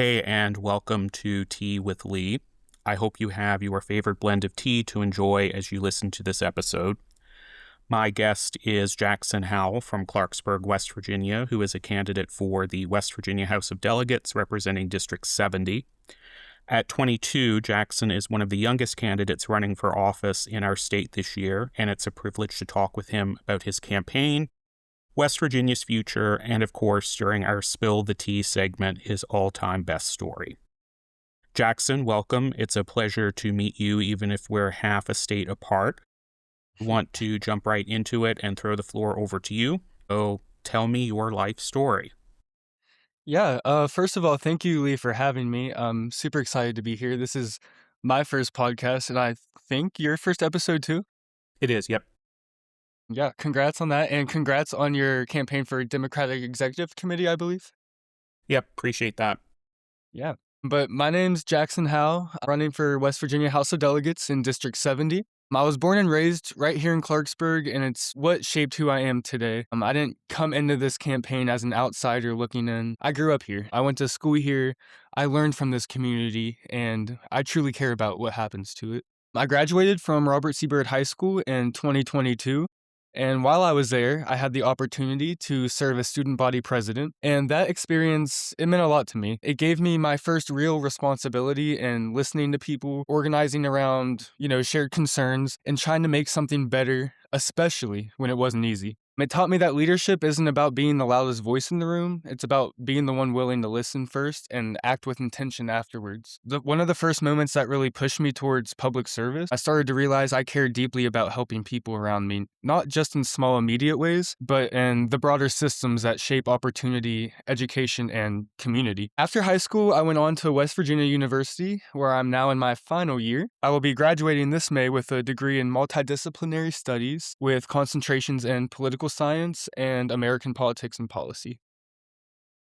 Hey, and welcome to Tea with Lee. I hope you have your favorite blend of tea to enjoy as you listen to this episode. My guest is Jackson Howe from Clarksburg, West Virginia, who is a candidate for the West Virginia House of Delegates representing District 70. At 22, Jackson is one of the youngest candidates running for office in our state this year, and it's a privilege to talk with him about his campaign, West Virginia's future, and of course, during our Spill the Tea segment, his all-time best story. Jackson, welcome. It's a pleasure to meet you, even if we're half a state apart. I want to jump right into it and throw the floor over to you. So tell me your life story. First of all, thank you, Lee, for having me. I'm super excited to be here. This is my first podcast, and I think your first episode too. It is, yep. Yeah, congrats on that, and congrats on your campaign for Democratic Executive Committee, I believe. Yep, appreciate that. Yeah. But my name's Jackson Howe. I'm running for West Virginia House of Delegates in District 70. I was born and raised right here in Clarksburg, and it's what shaped who I am today. I didn't come into this campaign as an outsider looking in. I grew up here. I went to school here. I learned from this community, and I truly care about what happens to it. I graduated from Robert C. Byrd High School in 2022. And while I was there, I had the opportunity to serve as student body president. And that experience, it meant a lot to me. It gave me my first real responsibility in listening to people, organizing around, shared concerns, and trying to make something better, especially when it wasn't easy. It taught me that leadership isn't about being the loudest voice in the room. It's about being the one willing to listen first and act with intention afterwards. One of the first moments that really pushed me towards public service, I started to realize I cared deeply about helping people around me, not just in small immediate ways, but in the broader systems that shape opportunity, education, and community. After high school, I went on to West Virginia University, where I'm now in my final year. I will be graduating this May with a degree in multidisciplinary studies with concentrations in political science and American politics and policy.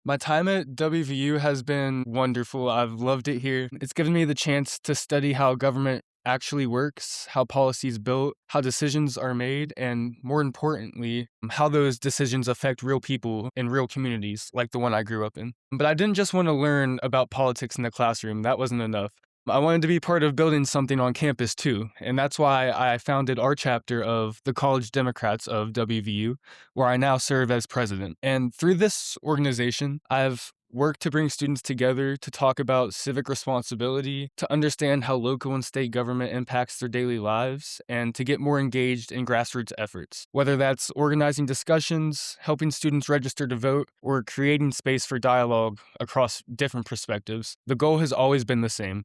My time at WVU has been wonderful. I've loved it here. It's given me the chance to study how government actually works, how policy is built, how decisions are made, and more importantly, how those decisions affect real people in real communities like the one I grew up in. But I didn't just want to learn about politics in the classroom. That wasn't enough. I wanted to be part of building something on campus too, and that's why I founded our chapter of the College Democrats of WVU, where I now serve as president. And through this organization, I've worked to bring students together to talk about civic responsibility, to understand how local and state government impacts their daily lives, and to get more engaged in grassroots efforts. Whether that's organizing discussions, helping students register to vote, or creating space for dialogue across different perspectives, the goal has always been the same: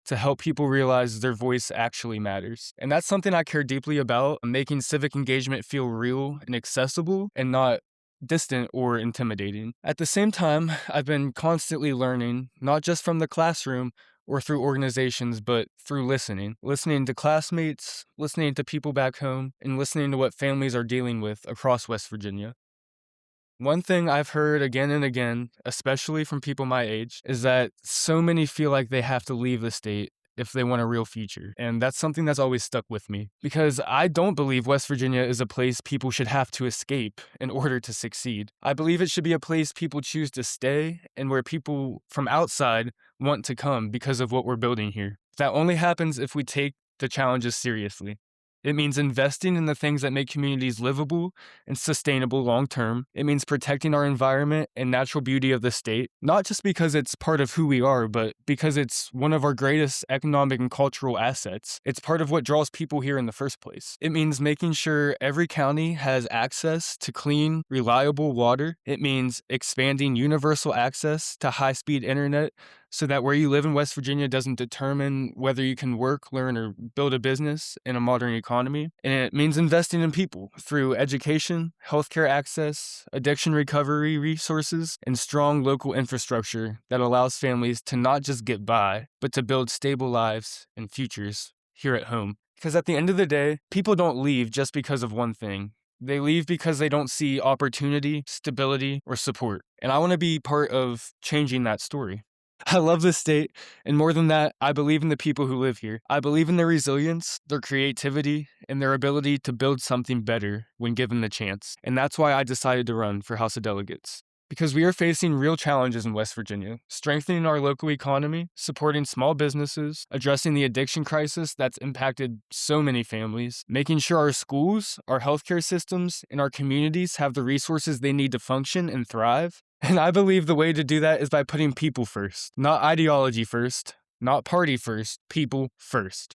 to help people realize their voice actually matters. And that's something I care deeply about, making civic engagement feel real and accessible and not distant or intimidating. At the same time, I've been constantly learning, not just from the classroom or through organizations, but through listening to classmates, listening to people back home, and listening to what families are dealing with across West Virginia. One thing I've heard again and again, especially from people my age, is that so many feel like they have to leave the state if they want a real future. And that's something that's always stuck with me, because I don't believe West Virginia is a place people should have to escape in order to succeed. I believe it should be a place people choose to stay and where people from outside want to come because of what we're building here. That only happens if we take the challenges seriously. It means investing in the things that make communities livable and sustainable long term. It means protecting our environment and natural beauty of the state, not just because it's part of who we are, but because it's one of our greatest economic and cultural assets. It's part of what draws people here in the first place. It means making sure every county has access to clean, reliable water. It means expanding universal access to high-speed internet so that where you live in West Virginia doesn't determine whether you can work, learn, or build a business in a modern economy. And it means investing in people through education, healthcare access, addiction recovery resources, and strong local infrastructure that allows families to not just get by, but to build stable lives and futures here at home. Because at the end of the day, people don't leave just because of one thing. They leave because they don't see opportunity, stability, or support. And I want to be part of changing that story. I love this state, and more than that, I believe in the people who live here. I believe in their resilience, their creativity, and their ability to build something better when given the chance. And that's why I decided to run for House of Delegates. because we are facing real challenges in West Virginia, strengthening our local economy, supporting small businesses, addressing the addiction crisis that's impacted so many families, making sure our schools, our healthcare systems, and our communities have the resources they need to function and thrive. And I believe the way to do that is by putting people first, not ideology first, not party first, people first.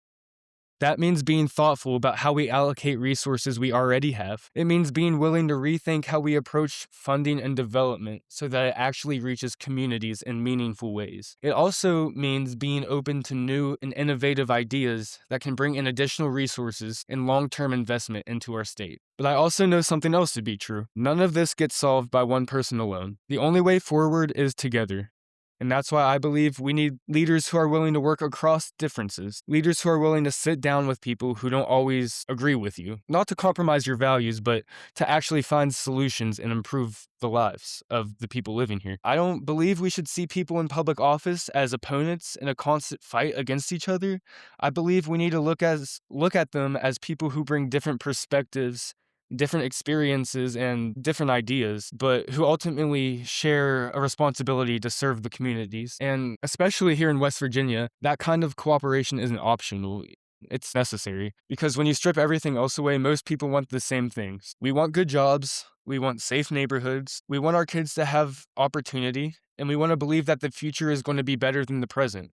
That means being thoughtful about how we allocate resources we already have. It means being willing to rethink how we approach funding and development so that it actually reaches communities in meaningful ways. It also means being open to new and innovative ideas that can bring in additional resources and long-term investment into our state. But I also know something else to be true. None of this gets solved by one person alone. The only way forward is together. And that's why I believe we need leaders who are willing to work across differences, leaders who are willing to sit down with people who don't always agree with you, not to compromise your values, but to actually find solutions and improve the lives of the people living here. I don't believe we should see people in public office as opponents in a constant fight against each other. I believe we need to look at them as people who bring different perspectives, different experiences and different ideas, but who ultimately share a responsibility to serve the communities. And especially here in West Virginia, that kind of cooperation isn't optional. It's necessary because when you strip everything else away, most people want the same things. We want good jobs, we want safe neighborhoods, we want our kids to have opportunity, and we want to believe that the future is going to be better than the present.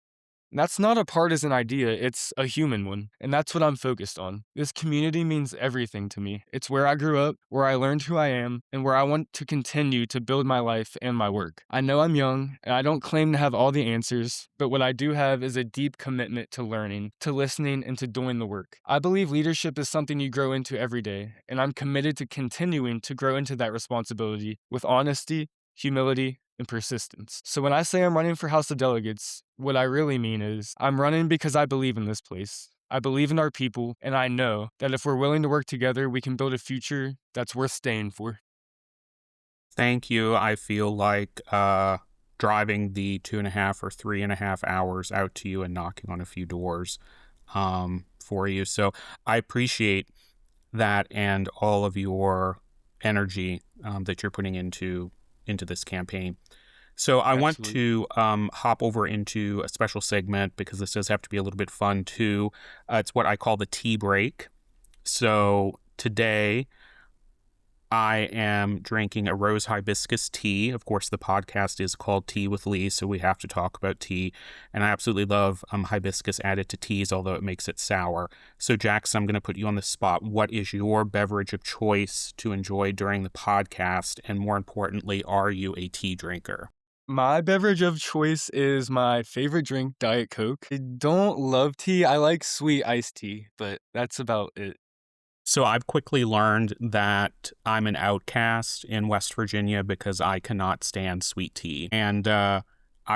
That's not a partisan idea, it's a human one, and that's what I'm focused on. This community means everything to me. It's where I grew up, where I learned who I am, and where I want to continue to build my life and my work. I know I'm young, and I don't claim to have all the answers, but what I do have is a deep commitment to learning, to listening, and to doing the work. I believe leadership is something you grow into every day, and I'm committed to continuing to grow into that responsibility with honesty, humility, and persistence. So when I say I'm running for House of Delegates, what I really mean is I'm running because I believe in this place. I believe in our people, and I know that if we're willing to work together, we can build a future that's worth staying for. Thank you. I feel like driving the 2.5 or 3.5 hours out to you and knocking on a few doors for you. So I appreciate that and all of your energy that you're putting into this campaign. So I want Absolutely. to hop over into a special segment because this does have to be a little bit fun too. It's what I call the tea break. So today I am drinking a rose hibiscus tea. Of course, the podcast is called Tea with Lee, so we have to talk about tea. And I absolutely love hibiscus added to teas, although it makes it sour. So, Jax, I'm going to put you on the spot. What is your beverage of choice to enjoy during the podcast? And more importantly, are you a tea drinker? My beverage of choice is my favorite drink, Diet Coke. I don't love tea. I like sweet iced tea, but that's about it. So I've quickly learned that I'm an outcast in West Virginia because I cannot stand sweet tea. And I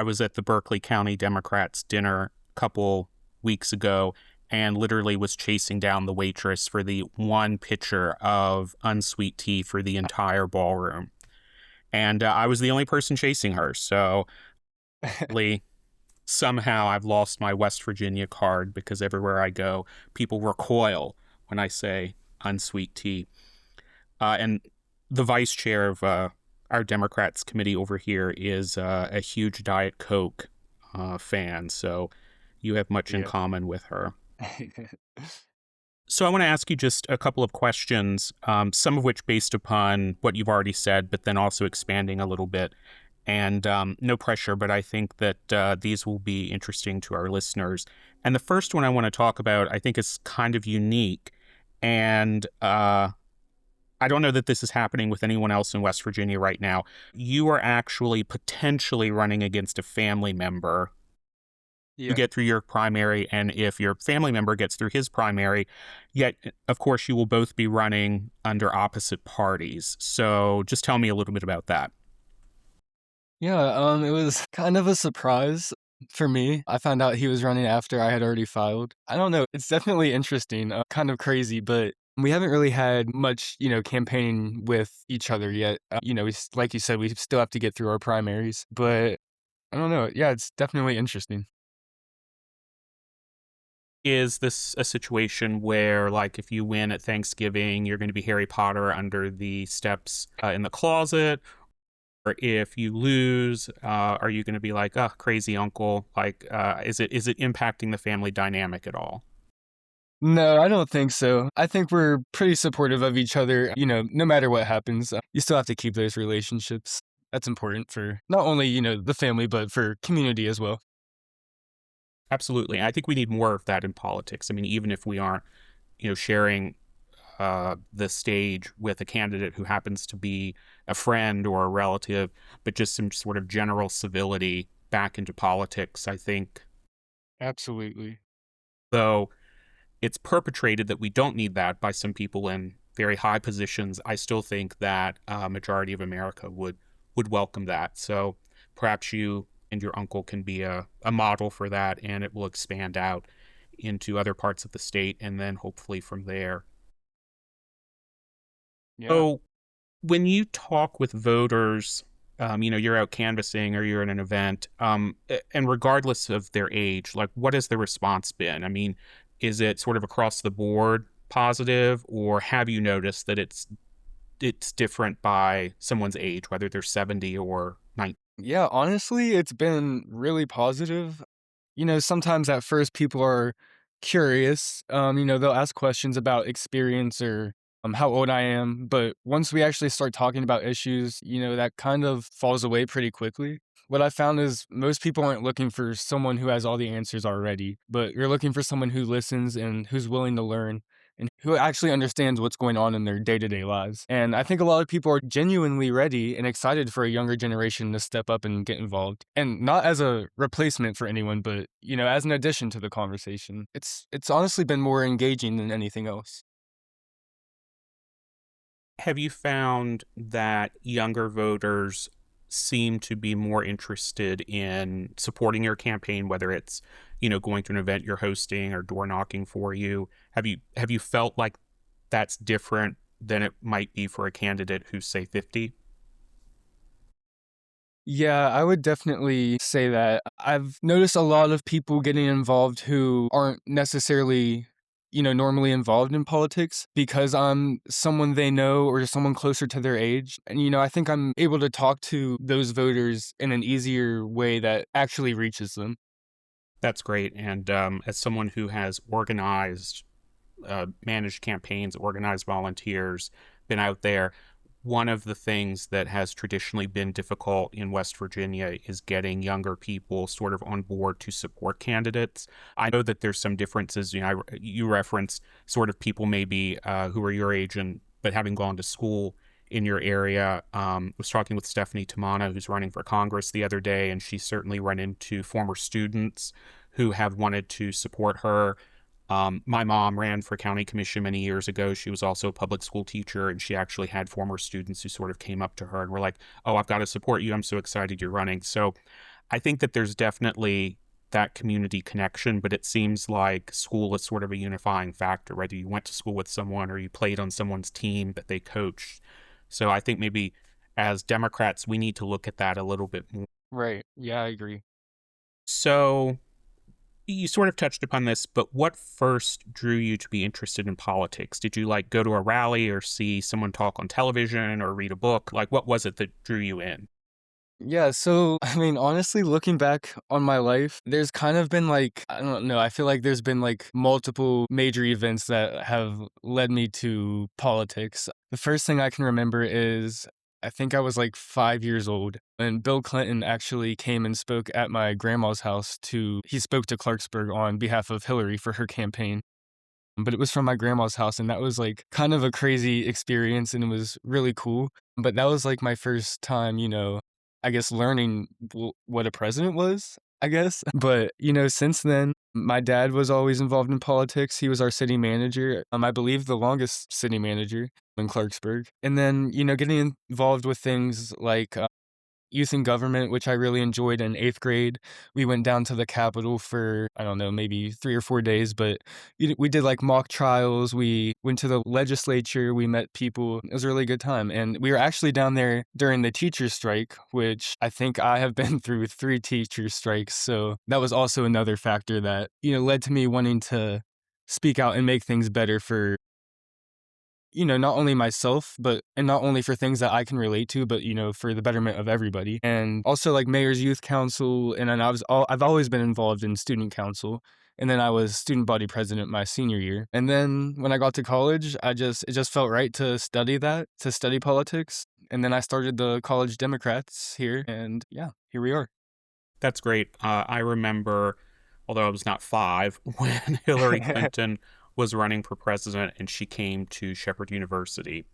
was at the Berkeley County Democrats dinner a couple weeks ago and literally was chasing down the waitress for the one pitcher of unsweet tea for the entire ballroom. And I was the only person chasing her. So somehow I've lost my West Virginia card because everywhere I go, people recoil when I say unsweet tea. And the vice chair of our Democrats committee over here is a huge Diet Coke fan. So you have much in Yeah. common with her. So I want to ask you just a couple of questions, some of which based upon what you've already said, but then also expanding a little bit. And no pressure, but I think that these will be interesting to our listeners. And the first one I want to talk about, I think, is kind of unique. And I don't know that this is happening with anyone else in West Virginia right now. You are actually potentially running against a family member. You Yeah. get through your primary, and if your family member gets through his primary, yet, of course, you will both be running under opposite parties. So just tell me a little bit about that. Yeah, it was kind of a surprise for me. I found out he was running after I had already filed. I don't know, it's definitely interesting, kind of crazy, but we haven't really had much, campaigning with each other yet. Like you said, we still have to get through our primaries, but I don't know. Yeah, it's definitely interesting. Is this a situation where, like, if you win at Thanksgiving, you're going to be Harry Potter under the steps in the closet? Or if you lose, are you going to be like, oh, crazy uncle? Like, is it impacting the family dynamic at all? No, I don't think so. I think we're pretty supportive of each other, no matter what happens. You still have to keep those relationships. That's important for not only, the family, but for community as well. Absolutely. I think we need more of that in politics. I mean, even if we aren't, sharing the stage with a candidate who happens to be a friend or a relative, but just some sort of general civility back into politics. I think, Absolutely. though it's perpetrated that we don't need that by some people in very high positions, I still think that a majority of America would welcome that. So perhaps you and your uncle can be a model for that, and it will expand out into other parts of the state, and then hopefully from there. Yeah. So when you talk with voters, you're out canvassing or you're at an event, and regardless of their age, like what has the response been? I mean, is it sort of across the board positive, or have you noticed that it's different by someone's age, whether they're 70 or 90? Yeah, honestly, it's been really positive. Sometimes at first people are curious. They'll ask questions about experience or how old I am. But once we actually start talking about issues, that kind of falls away pretty quickly. What I found is most people aren't looking for someone who has all the answers already, but you're looking for someone who listens and who's willing to learn and who actually understands what's going on in their day-to-day lives. And I think a lot of people are genuinely ready and excited for a younger generation to step up and get involved. And not as a replacement for anyone, but, as an addition to the conversation. It's honestly been more engaging than anything else. Have you found that younger voters seem to be more interested in supporting your campaign, whether it's, going to an event you're hosting or door knocking for you? Have you felt like that's different than it might be for a candidate who's say 50? Yeah, I would definitely say that. I've noticed a lot of people getting involved who aren't necessarily, normally involved in politics because I'm someone they know or someone closer to their age. And, I think I'm able to talk to those voters in an easier way that actually reaches them. That's great. And as someone who has organized, managed campaigns, organized volunteers, been out there, one of the things that has traditionally been difficult in West Virginia is getting younger people sort of on board to support candidates. I know that there's some differences. You referenced sort of people maybe who are your age and but having gone to school in your area. Was talking with Stephanie Tamana, who's running for Congress the other day, and she certainly run into former students who have wanted to support her. My mom ran for county commission many years ago. She was also a public school teacher, and she actually had former students who sort of came up to her and were like, "Oh, I've got to support you. I'm so excited you're running." So I think that there's definitely that community connection, but it seems like school is sort of a unifying factor, whether you went to school with someone or you played on someone's team that they coached. So I think maybe as Democrats, we need to look at that a little bit more. Right. Yeah, I agree. So you sort of touched upon this, but what first drew you to be interested in politics? Did you like go to a rally or see someone talk on television or read a book? Like, what was it that drew you in? Yeah, so I mean, honestly, looking back on my life, there's kind of been like, I don't know, I feel like there's been like multiple major events that have led me to politics. The first thing I can remember is I think I was like 5 years old, and Bill Clinton actually came and spoke at my grandma's house he spoke to Clarksburg on behalf of Hillary for her campaign. But it was from my grandma's house, and that was, like, kind of a crazy experience, and it was really cool, but that was, like, my first time, I guess, learning what a president was, I guess, but, since then, my dad was always involved in politics. He was our city manager, I believe the longest city manager in Clarksburg, and then, getting involved with things like, youth in government, which I really enjoyed in 8th grade. We went down to the Capitol for, I don't know, maybe 3 or 4 days, but we did, like, mock trials, we went to the legislature, we met people, it was a really good time, and we were actually down there during the teacher strike, which I think I have been through 3 teacher strikes, so that was also another factor that, led to me wanting to speak out and make things better for, not only myself, but and not only for things that I can relate to, but for the betterment of everybody. And also like mayor's youth council, and then I've always been involved in student council. And then I was student body president my senior year. And then when I got to college, it just felt right to study politics. And then I started the College Democrats here, and yeah, here we are. That's great. I remember, although I was not five, when Hillary Clinton was running for president and she came to Shepherd University,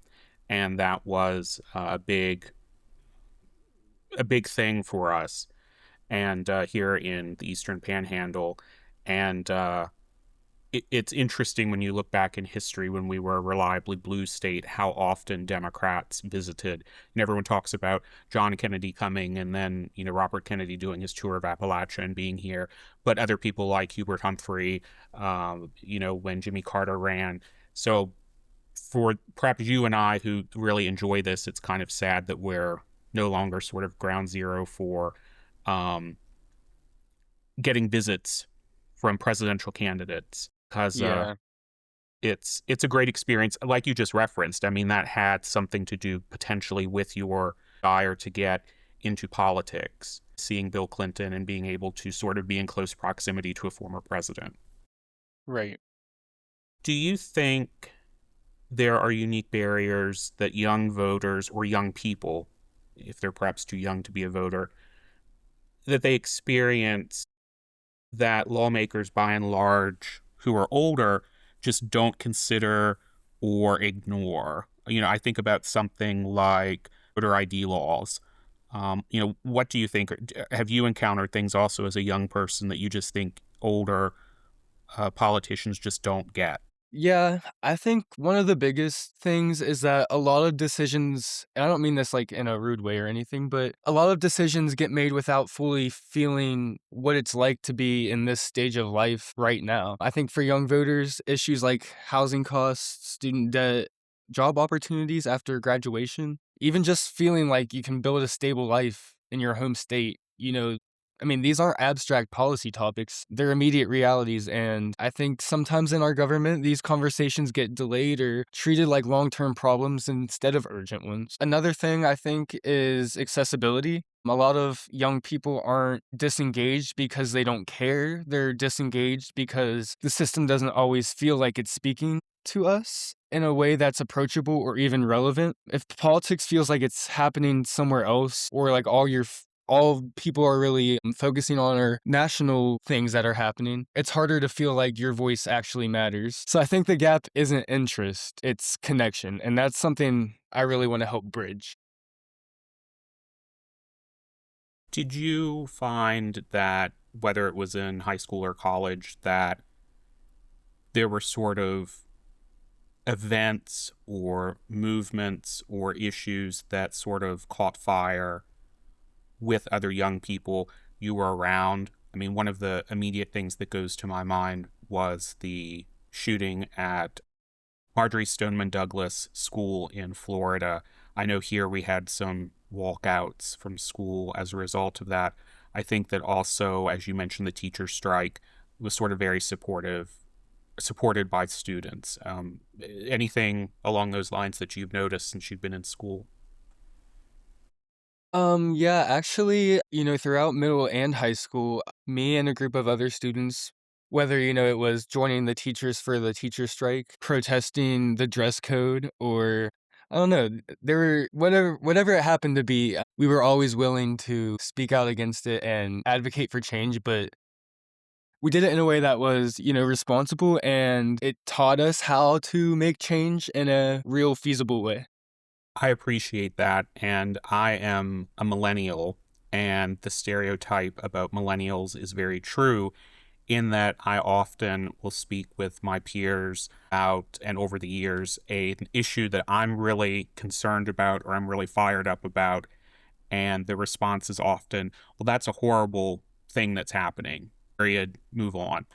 and that was a big thing for us, and here in the Eastern Panhandle, and it's interesting when you look back in history when we were a reliably blue state, how often Democrats visited. And everyone talks about John Kennedy coming and then, Robert Kennedy doing his tour of Appalachia and being here. But other people like Hubert Humphrey, when Jimmy Carter ran. So for perhaps you and I who really enjoy this, it's kind of sad that we're no longer sort of ground zero for um, getting visits from presidential candidates, because Yeah. it's a great experience, like you just referenced. I mean, that had something to do potentially with your desire to get into politics, seeing Bill Clinton and being able to sort of be in close proximity to a former president. Right. Do you think there are unique barriers that young voters or young people, if they're perhaps too young to be a voter, that they experience that lawmakers by and large who are older just don't consider or ignore? I think about something like voter ID laws. What do you think? Have you encountered things also as a young person that you just think older politicians just don't get? Yeah, I think one of the biggest things is that a lot of decisions, and I don't mean this like in a rude way or anything, but a lot of decisions get made without fully feeling what it's like to be in this stage of life right now. I think for young voters, issues like housing costs, student debt, job opportunities after graduation, even just feeling like you can build a stable life in your home state, I mean, these aren't abstract policy topics. They're immediate realities. And I think sometimes in our government, these conversations get delayed or treated like long term problems instead of urgent ones. Another thing I think is accessibility. A lot of young people aren't disengaged because they don't care. They're disengaged because the system doesn't always feel like it's speaking to us in a way that's approachable or even relevant. If politics feels like it's happening somewhere else, or like all people are really focusing on are national things that are happening, it's harder to feel like your voice actually matters. So I think the gap isn't interest, it's connection. And that's something I really want to help bridge. Did you find that, whether it was in high school or college, that there were sort of events or movements or issues that sort of caught fire with other young people you were around? I mean, one of the immediate things that goes to my mind was the shooting at Marjorie Stoneman Douglas School in Florida. I know here we had some walkouts from school as a result of that. I think that also, as you mentioned, the teacher strike was sort of very supported by students. Anything along those lines that you've noticed since you've been in school? Yeah, actually, throughout middle and high school, me and a group of other students, whether, it was joining the teachers for the teacher strike, protesting the dress code, or I don't know, there were whatever it happened to be, we were always willing to speak out against it and advocate for change, but we did it in a way that was, responsible, and it taught us how to make change in a real feasible way. I appreciate that. And I am a millennial, and the stereotype about millennials is very true, in that I often will speak with my peers about, and over the years, an issue that I'm really concerned about or I'm really fired up about. And the response is often, well, that's a horrible thing that's happening. Period. Move on.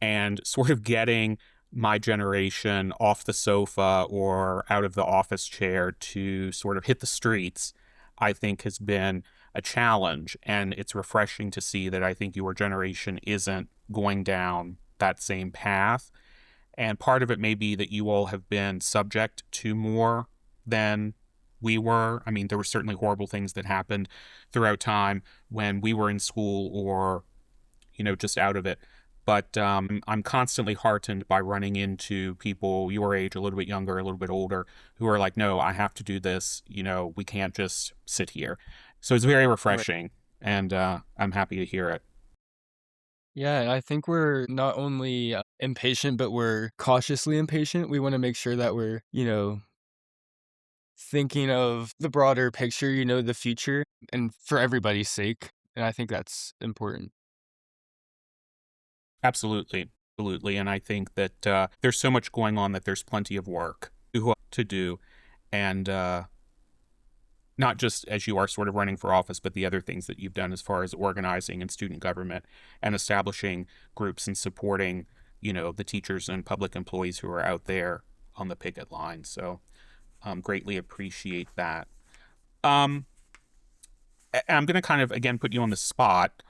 And sort of getting my generation off the sofa or out of the office chair to sort of hit the streets, I think has been a challenge. And it's refreshing to see that I think your generation isn't going down that same path. And part of it may be that you all have been subject to more than we were. I mean, there were certainly horrible things that happened throughout time when we were in school or, just out of it. But I'm constantly heartened by running into people your age, a little bit younger, a little bit older, who are like, no, I have to do this. We can't just sit here. So it's very Right. refreshing, and I'm happy to hear it. Yeah, and I think we're not only impatient, but we're cautiously impatient. We want to make sure that we're, thinking of the broader picture, the future, and for everybody's sake. And I think that's important. Absolutely. Absolutely. And I think that there's so much going on that there's plenty of work to do. And not just as you are sort of running for office, but the other things that you've done as far as organizing and student government and establishing groups and supporting, the teachers and public employees who are out there on the picket line. So greatly appreciate that. Um, I'm going to kind of, again, put you on the spot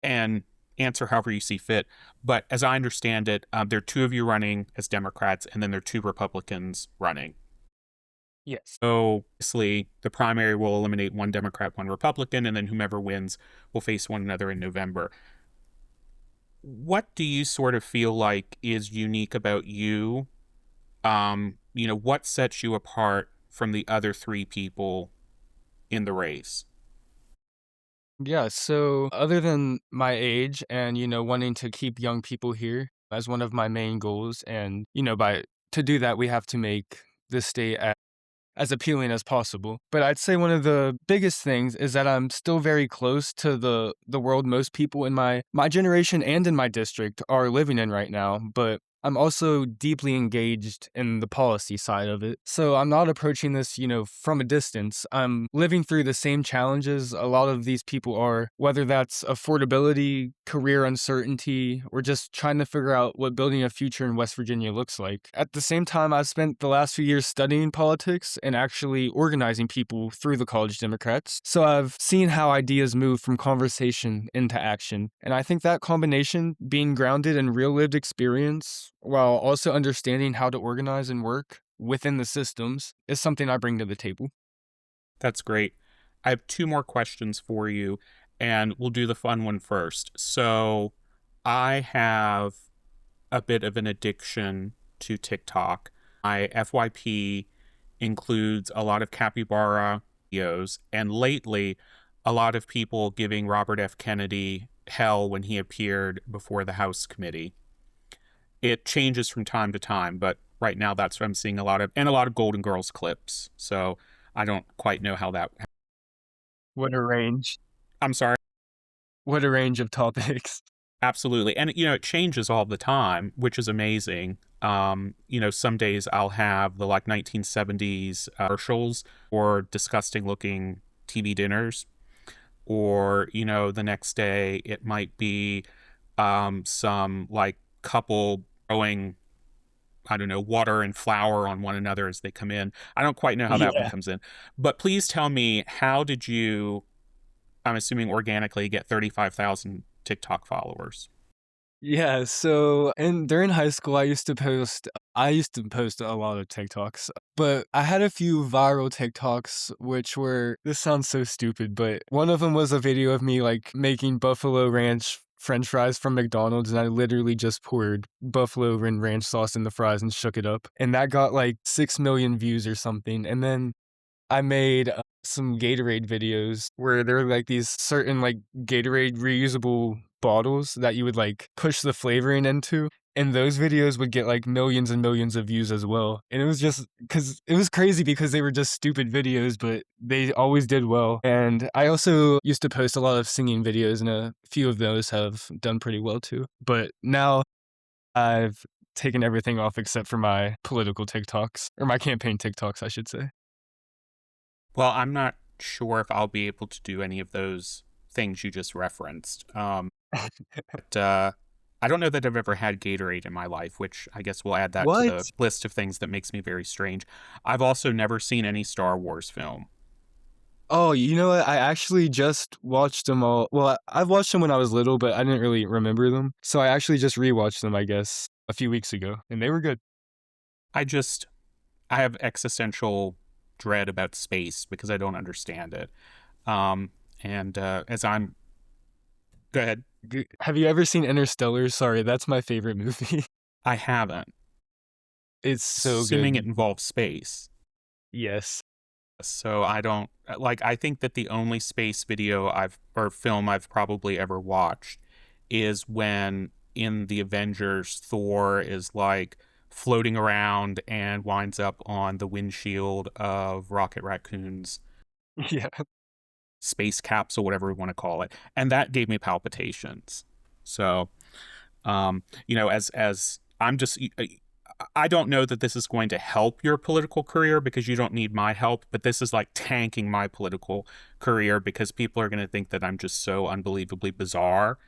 and answer however you see fit. But as I understand it, there are two of you running as Democrats, and then there are two Republicans running. Yes. So obviously, the primary will eliminate one Democrat, one Republican, and then whomever wins will face one another in November. What do you sort of feel like is unique about you? What sets you apart from the other three people in the race? Yeah, so other than my age and, wanting to keep young people here as one of my main goals, and, by to do that, we have to make the state as appealing as possible. But I'd say one of the biggest things is that I'm still very close to the world most people in my generation and in my district are living in right now, but I'm also deeply engaged in the policy side of it. So I'm not approaching this, from a distance. I'm living through the same challenges a lot of these people are, whether that's affordability, career uncertainty, or just trying to figure out what building a future in West Virginia looks like. At the same time, I've spent the last few years studying politics and actually organizing people through the College Democrats. So I've seen how ideas move from conversation into action. And I think that combination, being grounded in real lived experience, while also understanding how to organize and work within the systems, is something I bring to the table. That's great. I have two more questions for you, and we'll do the fun one first. So, I have a bit of an addiction to TikTok. My FYP includes a lot of capybara videos, and lately, a lot of people giving Robert F. Kennedy hell when he appeared before the House committee. It changes from time to time, but right now that's what I'm seeing a lot of, and a lot of Golden Girls clips. So I don't quite know how that. What a range. I'm sorry. What a range of topics. Absolutely. And, it changes all the time, which is amazing. Some days I'll have the like 1970s commercials or disgusting looking TV dinners. Or, the next day it might be some like couple throwing, I don't know, water and flour on one another as they come in. I don't quite know how that one Yeah. comes in. But please tell me, how did you, I'm assuming organically, get 35,000 TikTok followers? Yeah, so and during high school I used to post a lot of TikToks, but I had a few viral TikToks which were this sounds so stupid, but one of them was a video of me like making buffalo ranch french fries from McDonald's, and I literally just poured buffalo and ranch sauce in the fries and shook it up. And that got like 6 million views or something. And then I made some Gatorade videos where there were like these certain like Gatorade reusable bottles that you would like push the flavoring into. And those videos would get like millions and millions of views as well. And it was just because it was crazy because they were just stupid videos, but they always did well. And I also used to post a lot of singing videos, and a few of those have done pretty well too. But now I've taken everything off except for my political TikToks, or my campaign TikToks, I should say. Well, I'm not sure if I'll be able to do any of those things you just referenced. But I don't know that I've ever had Gatorade in my life, which I guess we'll add that to What? the list of things that makes me very strange. I've also never seen any Star Wars film. Oh, you know what? I actually just watched them all. Well, I've watched them when I was little, but I didn't really remember them. So I actually just rewatched them, I guess. a few weeks ago, and they were good. I just I have existential dread about space because I don't understand it. And as I'm Go ahead. Have you ever seen Interstellar? Sorry, that's my favorite movie. I haven't, It's so assuming it good. involves space. Yes. So I don't like. I think that the only space video I've or film I've probably ever watched is when in the Avengers, Thor is like floating around and winds up on the windshield of Rocket Raccoon's Yeah. space capsule, whatever we want to call it, and that gave me palpitations. So, as I'm just, I don't know that this is going to help your political career because you don't need my help, but this is like tanking my political career because people are going to think that I'm just so unbelievably bizarre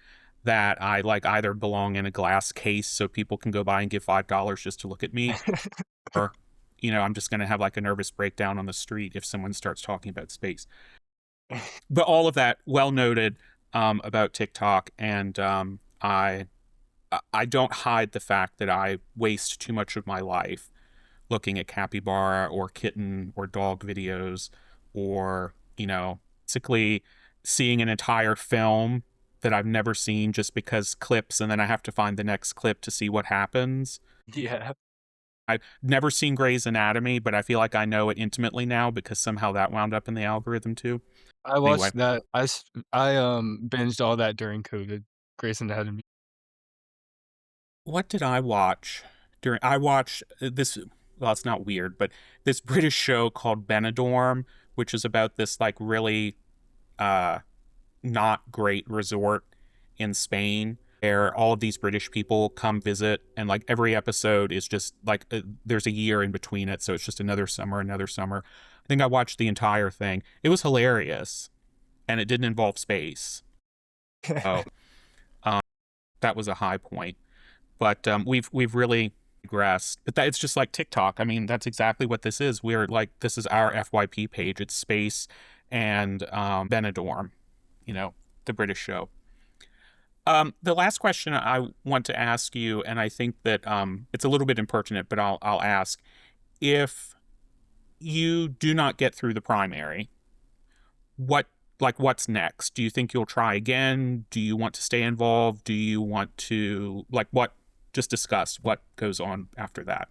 that I like either belong in a glass case so people can go by and give $5 just to look at me, or, I'm just going to have like a nervous breakdown on the street if someone starts talking about space. But all of that well noted about TikTok, and I don't hide the fact that I waste too much of my life looking at capybara or kitten or dog videos, or basically seeing an entire film that I've never seen just because clips, and then I have to find the next clip to see what happens. Yeah. I've never seen Grey's Anatomy, but I feel like I know it intimately now because somehow that wound up in the algorithm too. I Anyway, watched that. I binged all that during COVID. Grey's Anatomy. what did I watch during? I watched this. Well, it's not weird, but this British show called Benidorm, which is about this like really uh, not great resort in Spain where all of these British people come visit, and like every episode is just like there's a year in between it, so it's just another summer, another summer. I think I watched the entire thing. It was hilarious, and it didn't involve space. Oh, um, that was a high point. But we've really digressed. But that it's just like TikTok. I mean, that's exactly what this is. We're like this is our FYP page. It's space and Benidorm, the British show. The last question I want to ask you, and I think that it's a little bit impertinent, but I'll ask: if you do not get through the primary, what what's next? Do you think you'll try again? Do you want to stay involved? Do you want to what? Just discuss what goes on after that.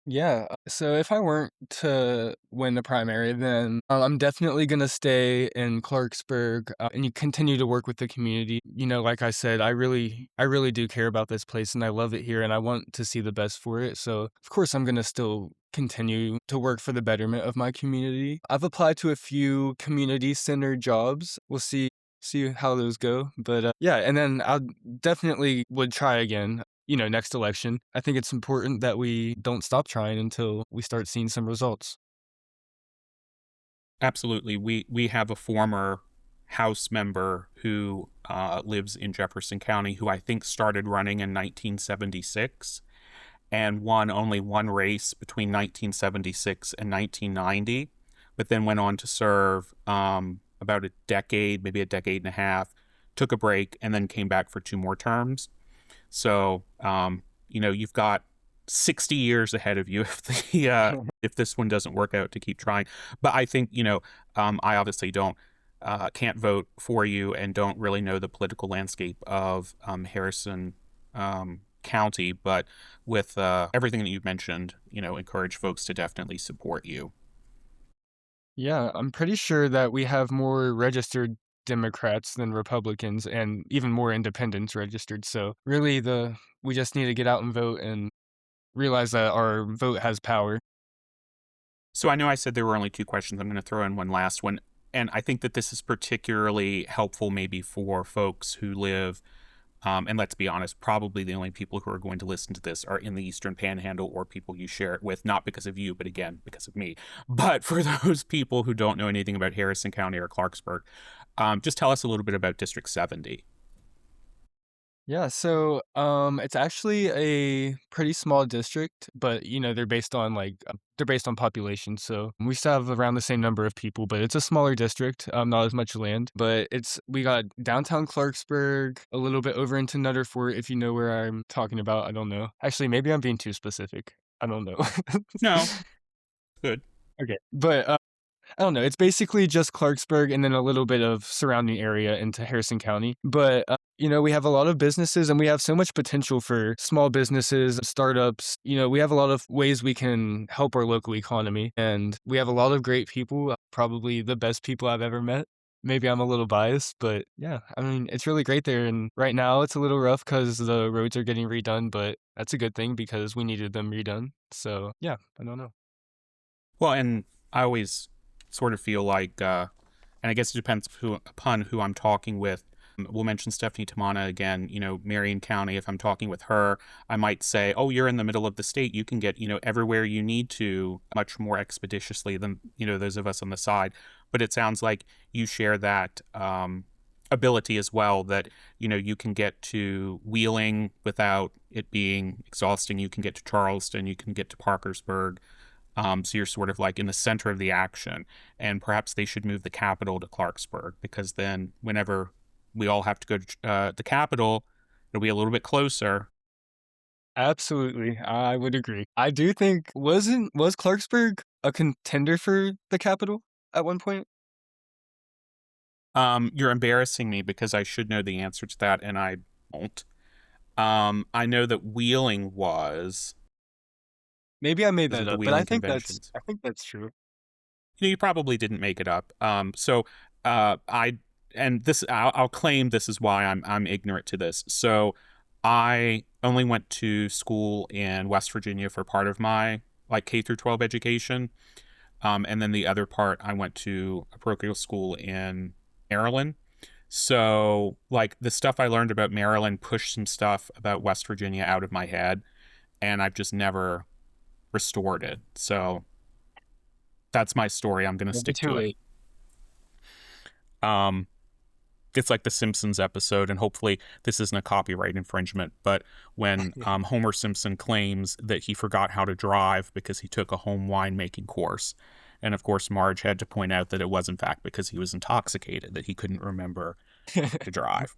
Yeah. So if I weren't to win the primary, then I'm definitely gonna stay in Clarksburg and you continue to work with the community. Like I said, I really do care about this place and I love it here and I want to see the best for it. So of course I'm gonna still continue to work for the betterment of my community. I've applied to a few community center jobs. We'll see how those go. But yeah, and then I definitely would try again next election. I think it's important that we don't stop trying until we start seeing some results. Absolutely. We have a former House member who lives in Jefferson County who I think started running in 1976 and won only one race between 1976 and 1990, but then went on to serve about a decade, maybe a decade and a half, took a break, and then came back for two more terms. So, you've got 60 years ahead of you if this one doesn't work out to keep trying. But I think, I obviously can't vote for you and don't really know the political landscape of Harrison County. But with everything that you've mentioned, encourage folks to definitely support you. Yeah, I'm pretty sure that we have more registered Democrats than Republicans and even more independents registered. So really we just need to get out and vote and realize that our vote has power. So I know I said there were only two questions. I'm going to throw in one last one. And I think that this is particularly helpful maybe for folks who live, and let's be honest, probably the only people who are going to listen to this are in the Eastern Panhandle or people you share it with, not because of you, but again, because of me. But for those people who don't know anything about Harrison County or Clarksburg, just tell us a little bit about District 70. Yeah, so it's actually a pretty small district, but they're based on they're based on population. So we still have around the same number of people, but it's a smaller district, not as much land. But we got downtown Clarksburg, a little bit over into Nutter Fort, if you know where I'm talking about. I don't know. Actually, maybe I'm being too specific. I don't know. No, good. Okay, but I don't know. It's basically just Clarksburg and then a little bit of surrounding area into Harrison County. But, we have a lot of businesses and we have so much potential for small businesses, startups. We have a lot of ways we can help our local economy. And we have a lot of great people, probably the best people I've ever met. Maybe I'm a little biased, but yeah, I mean, it's really great there. And right now it's a little rough because the roads are getting redone, but that's a good thing because we needed them redone. So yeah, I don't know. Well, and I always sort of feel like, and I guess it depends upon who I'm talking with. We'll mention Stephanie Tamana again, Marion County. If I'm talking with her, I might say, oh, you're in the middle of the state. You can get, everywhere you need to much more expeditiously than, those of us on the side. But it sounds like you share that ability as well, that, you can get to Wheeling without it being exhausting. You can get to Charleston. You can get to Parkersburg. So you're sort of like in the center of the action, and perhaps they should move the capital to Clarksburg, because then whenever we all have to go to the capital, it'll be a little bit closer. Absolutely, I would agree. I do think was Clarksburg a contender for the Capitol at one point? You're embarrassing me because I should know the answer to that, and I won't. I know that Wheeling was Maybe I made was that at the up, but Wheeling conventions. I think that's true. You probably didn't make it up. So I and this I'll claim this is why I'm ignorant to this. So I only went to school in West Virginia for part of my like K through 12 education, and then the other part I went to a parochial school in Maryland. So like the stuff I learned about Maryland pushed some stuff about West Virginia out of my head, and I've just never restored it. So that's my story. I'm going to Never stick too to it. late. Um, it's like the Simpsons episode, and hopefully this isn't a copyright infringement, but when Homer Simpson claims that he forgot how to drive because he took a home winemaking course. And of course, Marge had to point out that it was, in fact, because he was intoxicated, that he couldn't remember to drive.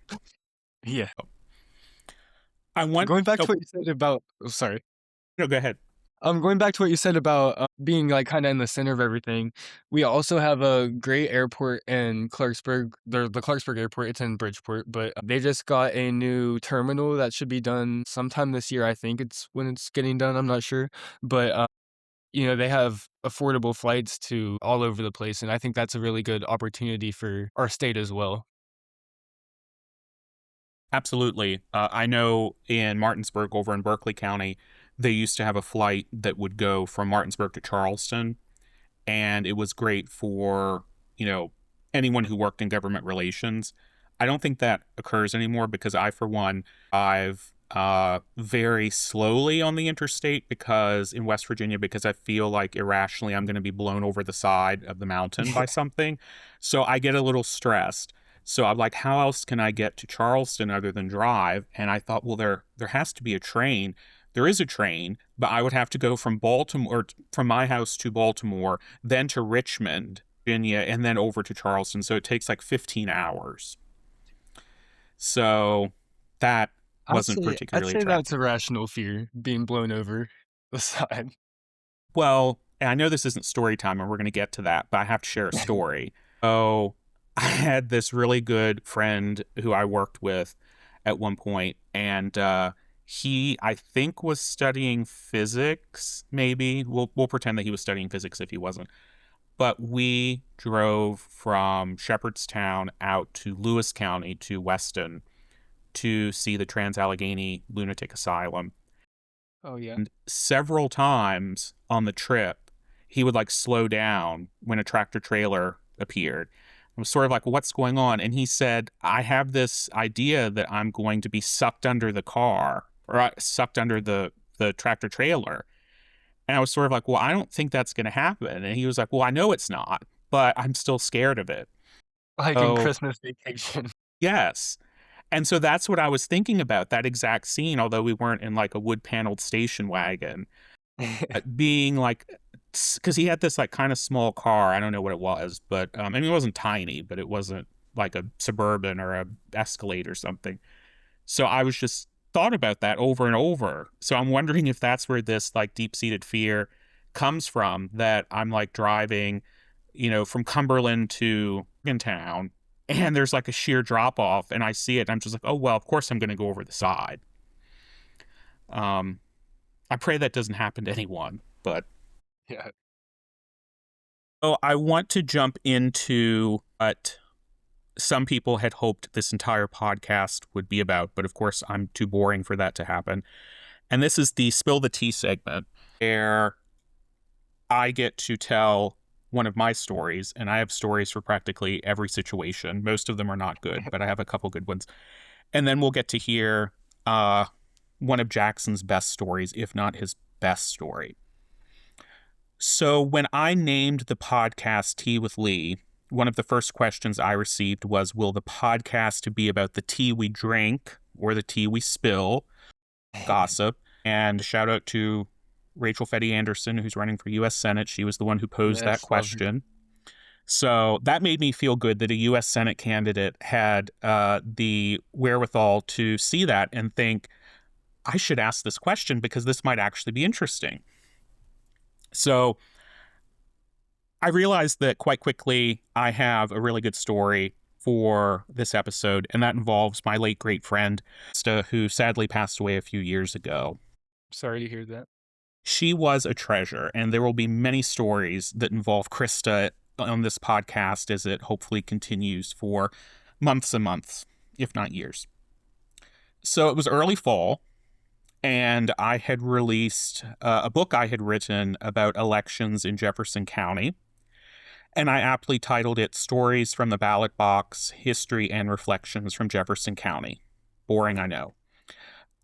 Yeah. So, I want. Going back Oh, to what you said about sorry. no, go ahead. Going back to what you said about, being, like, kinda in the center of everything, we also have a great airport in Clarksburg. The Clarksburg Airport, it's in Bridgeport, but they just got a new terminal that should be done sometime this year, I think it's when it's getting done, I'm not sure, but, they have affordable flights to all over the place, and I think that's a really good opportunity for our state as well. Absolutely. I know in Martinsburg, over in Berkeley County, they used to have a flight that would go from Martinsburg to Charleston, and it was great for, anyone who worked in government relations. I don't think that occurs anymore because I, for one, I've very slowly on the interstate because in West Virginia, because I feel like irrationally I'm going to be blown over the side of the mountain by something. So I get a little stressed. So I'm like, how else can I get to Charleston other than drive? And I thought, well, there has to be a train. There is a train, but I would have to go from Baltimore, from my house to Baltimore, then to Richmond, Virginia, and then over to Charleston. So it takes like 15 hours. So that wasn't I'd particularly say that's attractive. a rational fear, being blown over the side. Well, and I know this isn't story time, and we're going to get to that, but I have to share a story. So I had this really good friend who I worked with at one point, and he, I think, was studying physics. Maybe we'll pretend that he was studying physics if he wasn't. But we drove from Shepherdstown out to Lewis County to Weston to see the Trans-Allegheny Lunatic Asylum. Oh, yeah. And several times on the trip, he would like slow down when a tractor trailer appeared. I was sort of like, well, what's going on? And he said, I have this idea that I'm going to be sucked under the car, or sucked under the tractor trailer. And I was sort of like, well, I don't think that's going to happen. And he was like, well, I know it's not, but I'm still scared of it. Like in So, Christmas Vacation. yes. And so that's what I was thinking about, that exact scene, although we weren't in like a wood paneled station wagon, being like, because he had this like kind of small car. I don't know what it was, but I mean, it wasn't tiny, but it wasn't like a Suburban or a Escalade or something. So I was just thought about that over and over. So I'm wondering if that's where this like deep seated fear comes from, that I'm like driving, from Cumberland to town, and there's like a sheer drop off, and I see it, and I'm just like, oh well, of course I'm going to go over the side. Um, I pray that doesn't happen to anyone, but Yeah. oh, I want to jump into what some people had hoped this entire podcast would be about, but of course I'm too boring for that to happen. And this is the Spill the Tea segment, where I get to tell one of my stories, and I have stories for practically every situation. Most of them are not good, but I have a couple good ones. And then we'll get to hear one of Jackson's best stories, if not his best story. So when I named the podcast Tea with Lee, one of the first questions I received was, will the podcast be about the tea we drink or the tea we spill? Gossip. And shout out to Rachel Fetty Anderson, who's running for U.S. Senate. She was the one who posed that Yes, love her. question. So that made me feel good that a U.S. Senate candidate had the wherewithal to see that and think, I should ask this question because this might actually be interesting. So I realized that quite quickly I have a really good story for this episode, and that involves my late great friend, who sadly passed away a few years ago. Sorry to hear that. She was a treasure, and there will be many stories that involve Krista on this podcast as it hopefully continues for months and months, if not years. So it was early fall, and I had released a book I had written about elections in Jefferson County, and I aptly titled it Stories from the Ballot Box, History and Reflections from Jefferson County. Boring, I know.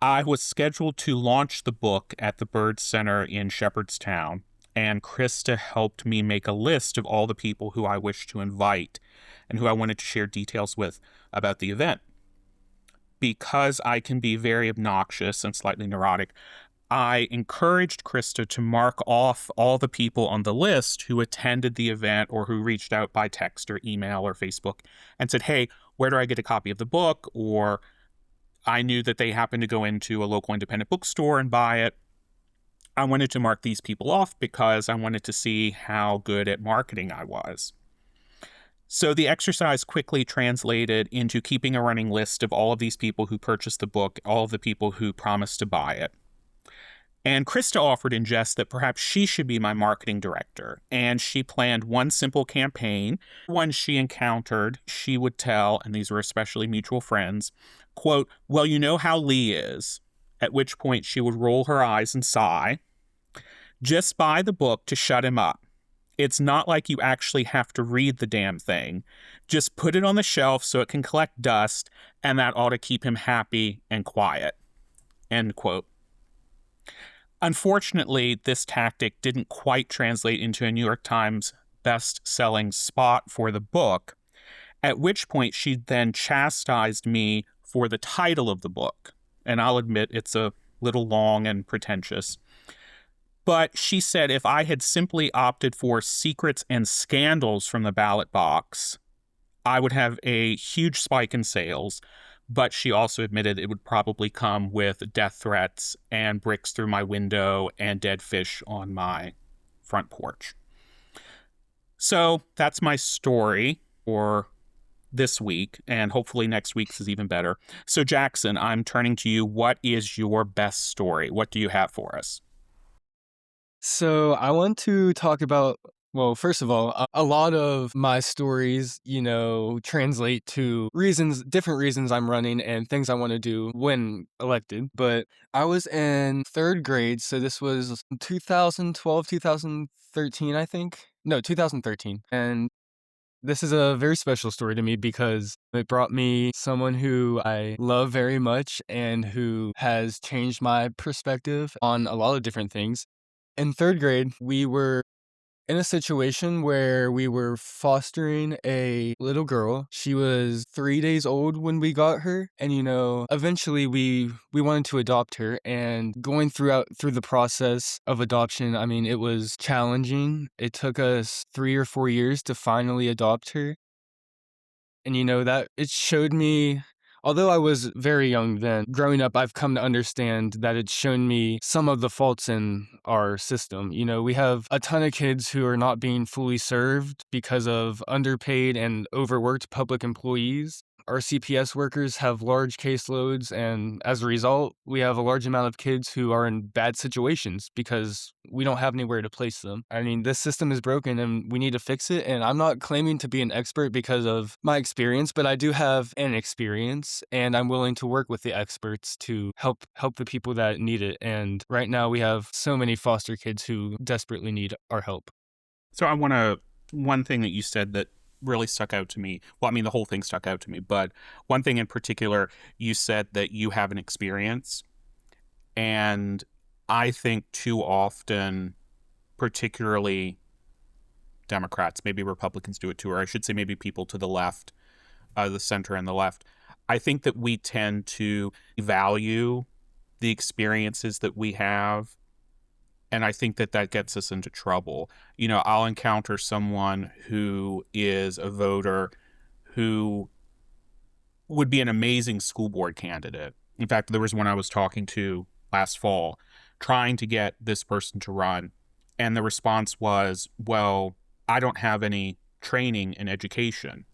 I was scheduled to launch the book at the Byrd Center in Shepherdstown, and Krista helped me make a list of all the people who I wished to invite and who I wanted to share details with about the event. Because I can be very obnoxious and slightly neurotic, I encouraged Krista to mark off all the people on the list who attended the event or who reached out by text or email or Facebook and said, hey, where do I get a copy of the book? Or I knew that they happened to go into a local independent bookstore and buy it. I wanted to mark these people off because I wanted to see how good at marketing I was. So the exercise quickly translated into keeping a running list of all of these people who purchased the book, all of the people who promised to buy it. And Krista offered in jest that perhaps she should be my marketing director, and she planned one simple campaign. One she encountered, she would tell, and these were especially mutual friends, quote, well, you know how Lee is, at which point she would roll her eyes and sigh. Just buy the book to shut him up. It's not like you actually have to read the damn thing. Just put it on the shelf so it can collect dust, and that ought to keep him happy and quiet. End quote. Unfortunately, this tactic didn't quite translate into a New York Times best-selling spot for the book, at which point she then chastised me for the title of the book. And I'll admit it's a little long and pretentious. But she said if I had simply opted for Secrets and Scandals from the Ballot Box, I would have a huge spike in sales. But she also admitted it would probably come with death threats and bricks through my window and dead fish on my front porch. So that's my story for this week, and hopefully next week's is even better. So Jackson, I'm turning to you. What is your best story? What do you have for us? So I want to talk about, well, first of all, a lot of my stories, translate to different reasons I'm running and things I want to do when elected. But I was in third grade, so this was 2012, 2013, I think. No, 2013. And this is a very special story to me because it brought me someone who I love very much and who has changed my perspective on a lot of different things. In third grade, we were in a situation where we were fostering a little girl. She was 3 days old when we got her, and eventually we wanted to adopt her. And going through the process of adoption, I mean, it was challenging. It took us 3 or 4 years to finally adopt her. And that it showed me, although I was very young then, growing up, I've come to understand that it's shown me some of the faults in our system. We have a ton of kids who are not being fully served because of underpaid and overworked public employees. Our CPS workers have large caseloads, and as a result, we have a large amount of kids who are in bad situations because we don't have anywhere to place them. I mean, this system is broken and we need to fix it. And I'm not claiming to be an expert because of my experience, but I do have an experience, and I'm willing to work with the experts to help the people that need it. And right now, we have so many foster kids who desperately need our help. So one thing that you said that really stuck out to me. Well, I mean, the whole thing stuck out to me, but one thing in particular, you said that you have an experience. And I think too often, particularly Democrats, maybe Republicans do it too, or I should say maybe people to the left, the center and the left, I think that we tend to value the experiences that we have. And I think that that gets us into trouble. I'll encounter someone who is a voter who would be an amazing school board candidate. In fact, there was one I was talking to last fall trying to get this person to run. And the response was, well, I don't have any training in education.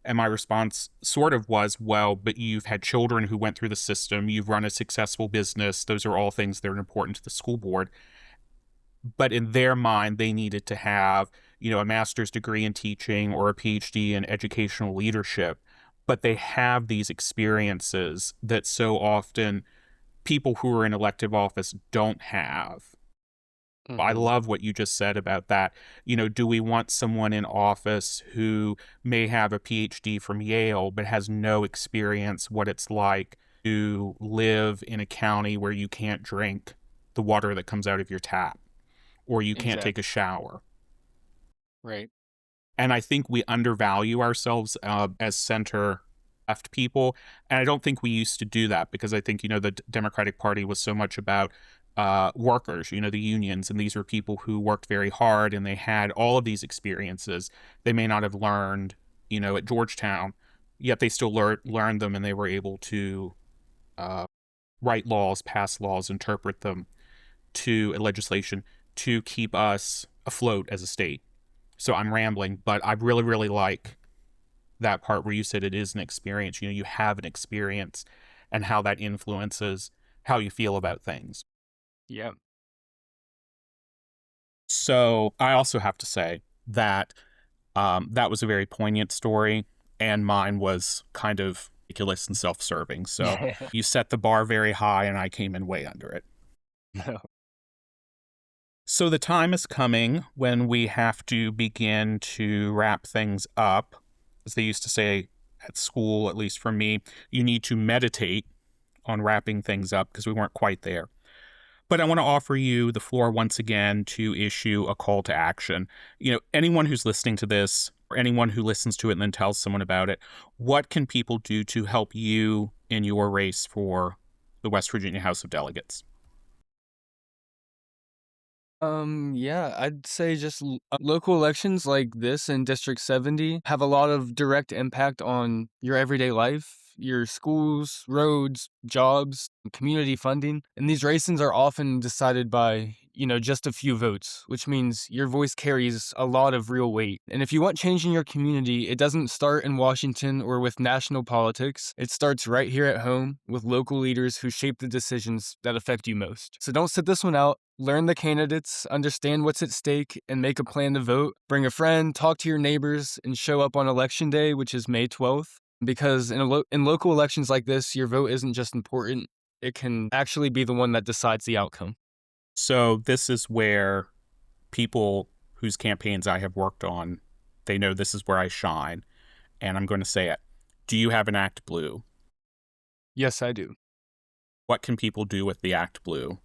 And my response sort of was, well, but you've had children who went through the system. You've run a successful business. Those are all things that are important to the school board. But in their mind, they needed to have, a master's degree in teaching or a PhD in educational leadership. But they have these experiences that so often people who are in elective office don't have. I Hmm. love what you just said about that. Do we want someone in office who may have a PhD from Yale but has no experience what it's like to live in a county where you can't drink the water that comes out of your tap or you can't take a Exactly. shower? Right. And I think we undervalue ourselves as center left people. And I don't think we used to do that because I think, the Democratic Party was so much about workers, the unions. And these were people who worked very hard and they had all of these experiences they may not have learned, at Georgetown, yet they still learned them and they were able to uh, write laws, pass laws, interpret them to legislation to keep us afloat as a state. So I'm rambling, but I really, really like that part where you said it is an experience. You have an experience and how that influences how you feel about things. Yeah. So I also have to say that that was a very poignant story, and mine was kind of ridiculous and self serving. So you set the bar very high, and I came in way under it. No. So the time is coming when we have to begin to wrap things up. As they used to say at school, at least for me, you need to meditate on wrapping things up because we weren't quite there. But I want to offer you the floor once again to issue a call to action. Anyone who's listening to this or anyone who listens to it and then tells someone about it, what can people do to help you in your race for the West Virginia House of Delegates? Yeah, I'd say just local elections like this in District 70 have a lot of direct impact on your everyday life, your schools, roads, jobs, community funding. And these races are often decided by, just a few votes, which means your voice carries a lot of real weight. And if you want change in your community, it doesn't start in Washington or with national politics. It starts right here at home with local leaders who shape the decisions that affect you most. So don't sit this one out. Learn the candidates, understand what's at stake, and make a plan to vote. Bring a friend, talk to your neighbors, and show up on Election Day, which is May 12th. Because in local elections like this, your vote isn't just important, it can actually be the one that decides the outcome. So this is where people whose campaigns I have worked on, they know this is where I shine. And I'm going to say it. Do you have an Act Blue? Yes, I do. What can people do with the Act Blue?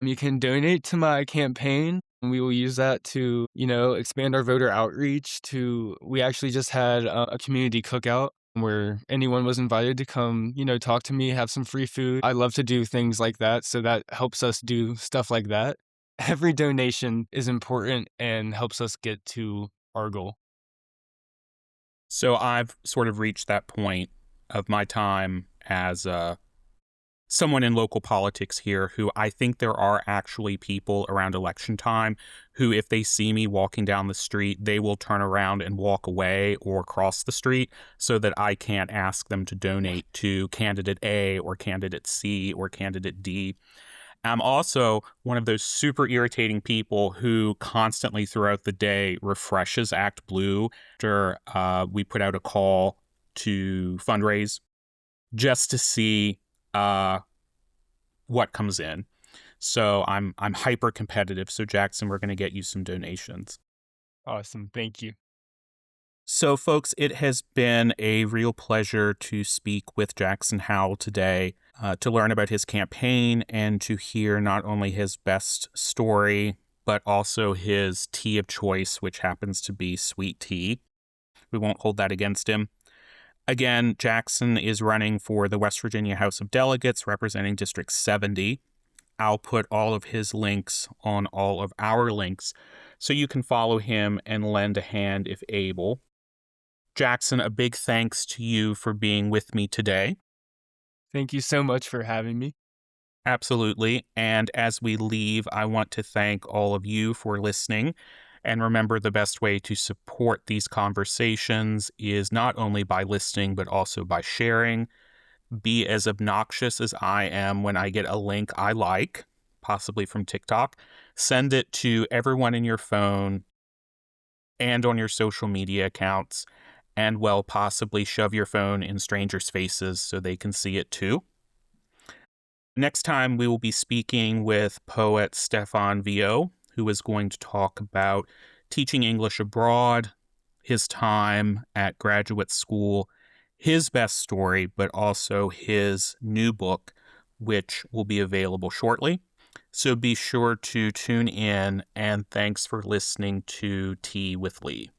You can donate to my campaign. And we will use that to, expand our voter outreach to we actually just had a community cookout where anyone was invited to come, talk to me, have some free food. I love to do things like that, so that helps us do stuff like that. Every donation is important and helps us get to our goal. So I've sort of reached that point of my time as someone in local politics here who I think there are actually people around election time who, if they see me walking down the street, they will turn around and walk away or cross the street so that I can't ask them to donate to candidate A or candidate C or candidate D. I'm also one of those super irritating people who constantly throughout the day refreshes Act Blue after we put out a call to fundraise just to see what comes in. So I'm hyper competitive. So Jackson, we're going to get you some donations. Awesome. Thank you. So folks, it has been a real pleasure to speak with Jackson Howe today, to learn about his campaign and to hear not only his best story, but also his tea of choice, which happens to be sweet tea. We won't hold that against him. Again, Jackson is running for the West Virginia House of Delegates, representing District 70. I'll put all of his links on all of our links so you can follow him and lend a hand if able. Jackson, a big thanks to you for being with me today. Thank you so much for having me. Absolutely. And as we leave, I want to thank all of you for listening. And remember, the best way to support these conversations is not only by listening, but also by sharing. Be as obnoxious as I am when I get a link I like, possibly from TikTok. Send it to everyone in your phone and on your social media accounts, and well, possibly shove your phone in strangers' faces so they can see it too. Next time, we will be speaking with poet Stefan Vio, who is going to talk about teaching English abroad, his time at graduate school, his best story, but also his new book, which will be available shortly. So be sure to tune in, and thanks for listening to Tea with Lee.